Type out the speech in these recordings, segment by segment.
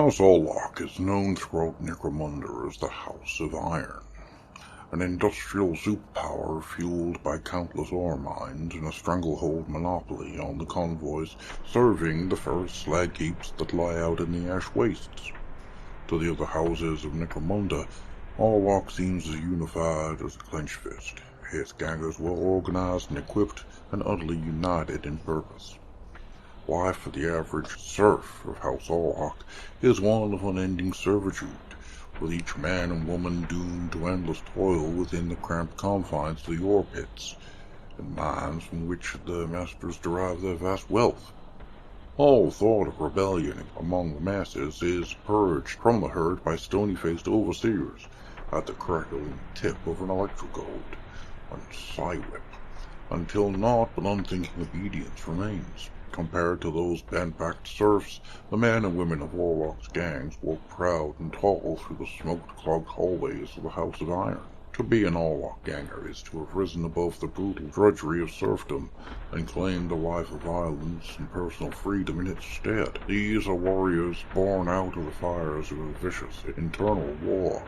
House Orlock is known throughout Necromunda as the House of Iron, an industrial superpower fueled by countless ore mines and a stranglehold monopoly on the convoys serving the ferrous slag heaps that lie out in the ash wastes. To the other houses of Necromunda, Orlock seems as unified as a clenched fist, its gangers well organized and equipped and utterly united in purpose. Life for the average serf of House Orlock is one of unending servitude, with each man and woman doomed to endless toil within the cramped confines of the ore pits and mines from which the masters derive their vast wealth. All thought of rebellion among the masses is purged from the herd by stony-faced overseers at the crackling tip of an electrocode and psy-whip, until naught but unthinking obedience remains. Compared to those bent-backed serfs, the men and women of Orlock's gangs walk proud and tall through the smoke-clogged hallways of the House of Iron. To be an Orlock ganger is to have risen above the brutal drudgery of serfdom and claimed a life of violence and personal freedom in its stead. These are warriors born out of the fires of a vicious internal war,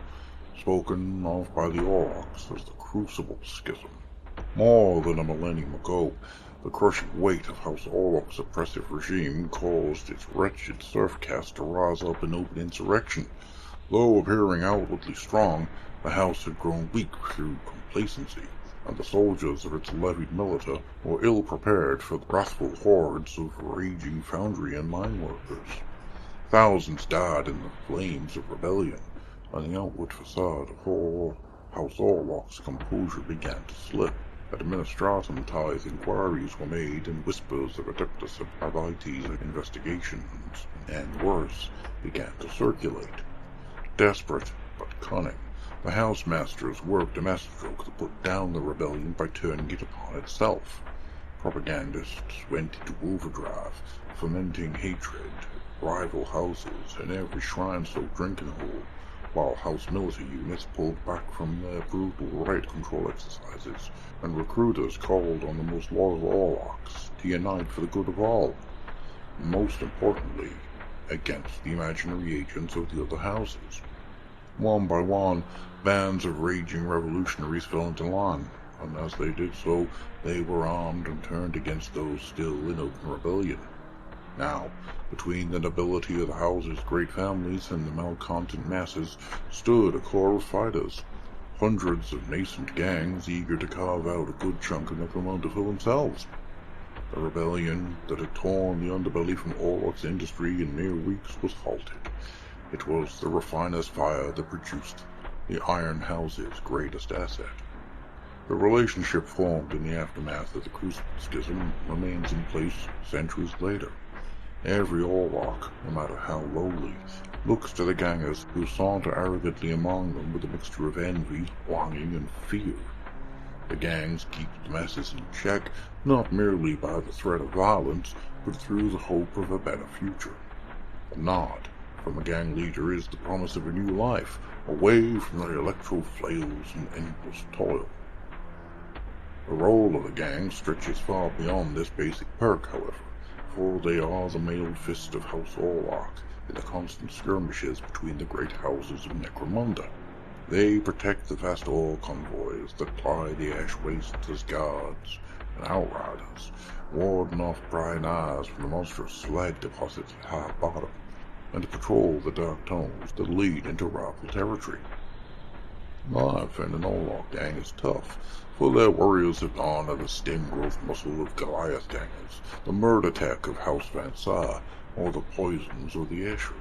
spoken of by the Orlocks as the Crucible Schism. More than a millennium ago, the crushing weight of House Orlock's oppressive regime caused its wretched serf caste to rise up in open insurrection. Though appearing outwardly strong, the house had grown weak through complacency, and the soldiers of its levied militia were ill-prepared for the wrathful hordes of raging foundry and mine workers. Thousands died in the flames of rebellion, and the outward facade of House Orlock's composure began to slip. Administratum-tithe inquiries were made, and whispers of adeptus arbites investigations, and worse, began to circulate. Desperate but cunning, the house-masters worked a masterstroke to put down the rebellion by turning it upon itself. Propagandists went into overdrive, fomenting hatred, rival houses, and every shrine-soaked drinking hole, while house military units pulled back from their brutal riot control exercises, and recruiters called on the most loyal Orlocks to unite for the good of all. Most importantly, against the imaginary agents of the other houses. One by one, bands of raging revolutionaries fell into line, and as they did so, they were armed and turned against those still in open rebellion. Now, between the nobility of the house's great families and the malcontent masses, stood a corps of fighters, hundreds of nascent gangs eager to carve out a good chunk of Necromunda for themselves. The rebellion that had torn the underbelly from Orlock's industry in mere weeks was halted. It was the refiner's fire that produced the Iron House's greatest asset. The relationship formed in the aftermath of the Crucible Schism remains in place centuries later. Every Orlock, no matter how lowly, looks to the gangers who saunter arrogantly among them with a mixture of envy, longing, and fear. The gangs keep the masses in check, not merely by the threat of violence, but through the hope of a better future. The nod from a gang leader is the promise of a new life, away from the electro-flails and endless toil. The role of the gang stretches far beyond this basic perk, however, for they are the mailed fist of House Orlock in the constant skirmishes between the great houses of Necromunda. They protect the vast ore convoys that ply the ash wastes as guards and outriders, warding off prying eyes from the monstrous slag deposits at high bottom, and patrol the dark tunnels that lead into rival territory. Life in an Orlock gang is tough, for their warriors have none of the stem-growth muscle of Goliath gangers, the murder tech of House Van Saar, or the poisons of the Escher.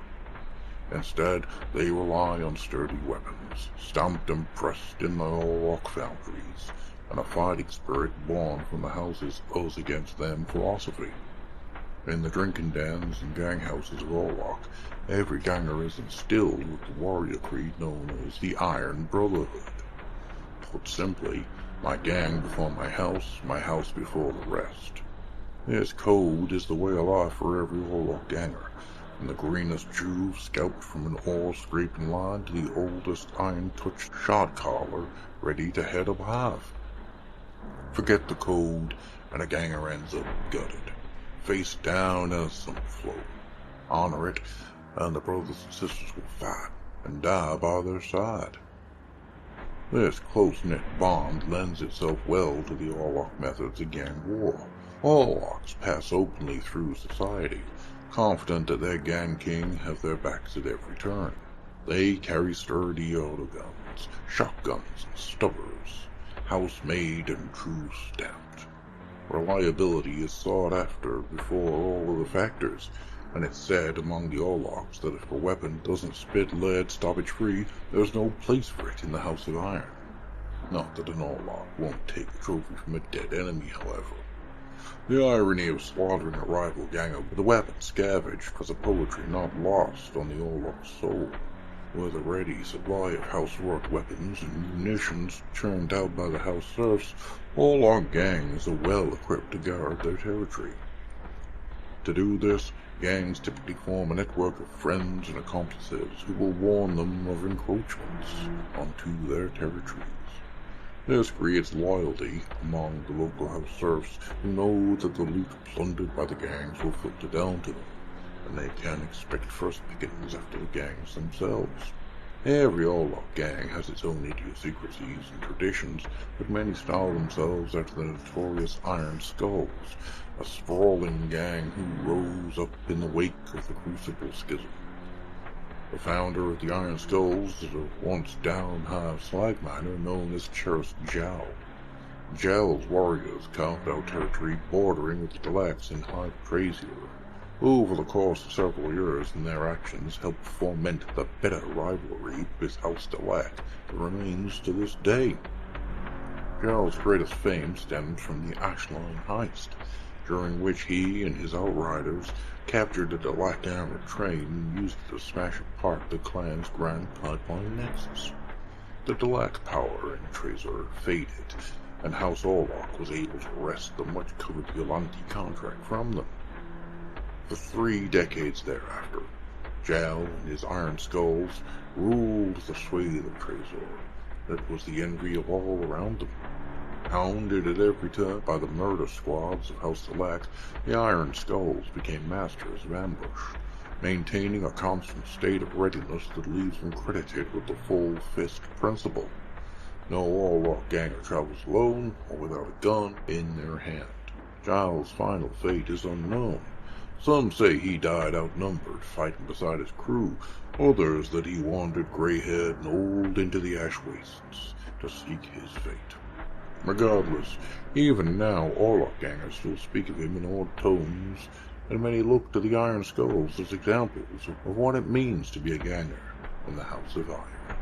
Instead, they rely on sturdy weapons, stamped and pressed in the Orlock foundries, and a fighting spirit born from the house's us against them philosophy. In the drinking dens and gang houses of Orlock, every ganger is instilled with the warrior creed known as the Iron Brotherhood. Put simply, my gang before my house before the rest. This code is the way of life for every Orlock ganger, from the greenest Jew scalped from an ore-scraping line to the oldest iron-touched shot-caller ready to head up hive. Forget the code, and a ganger ends up gutted, face down in a sump flow. Honor it, and the brothers and sisters will fight and die by their side. This close-knit bond lends itself well to the Orlock methods of gang war. Orlocks pass openly through society, confident that their gang king has their backs at every turn. They carry sturdy autoguns, shotguns, and stubbers, house-made and true stamped. Reliability is sought after before all other factors, and it's said among the Orlocks that if a weapon doesn't spit lead stoppage-free, there's no place for it in the House of Iron. Not that an Orlock won't take a trophy from a dead enemy, however. The irony of slaughtering a rival gang with a weapon scavenged was a poetry not lost on the Orlock's soul. With a ready supply of house-worked weapons and munitions churned out by the house serfs, Orlock gangs are well equipped to guard their territory. To do this, gangs typically form a network of friends and accomplices who will warn them of encroachments onto their territories. This creates loyalty among the local house serfs who know that the loot plundered by the gangs will filter down to them, and they can expect first pickings after the gangs themselves. Every Orlock gang has its own idiosyncrasies and traditions, but many style themselves after the notorious Iron Skulls, a sprawling gang who rose up in the wake of the Crucible Schism. The founder of the Iron Skulls is a once down-hive slag miner known as Cherished Jowl. Jowl's warriors carved out territory bordering with the Delax in High Brazier. Over the course of several years, and their actions helped foment the bitter rivalry with House Delac that remains to this day. Jowl's greatest fame stems from the Ashline heist, during which he and his outriders captured a Delac armored train and used it to smash apart the clan's Grand Pipeline nexus. The Delac power in Trezor faded, and House Orlock was able to wrest the much-coveted Yolandi contract from them. For 3 decades thereafter, Jowl and his Iron Skulls ruled the swathe of Trezor that was the envy of all around them. Hounded at every turn by the murder squads of House Delac, the Iron Skulls became masters of ambush, maintaining a constant state of readiness that leaves them credited with the full fist principle. No Orlock ganger travels alone or without a gun in their hand. Jowl's final fate is unknown. Some say he died outnumbered, fighting beside his crew, others that he wandered grey-haired and old into the ash wastes to seek his fate. Regardless, even now Orlock gangers still speak of him in odd tones, and many look to the Iron Skulls as examples of what it means to be a ganger in the House of Iron.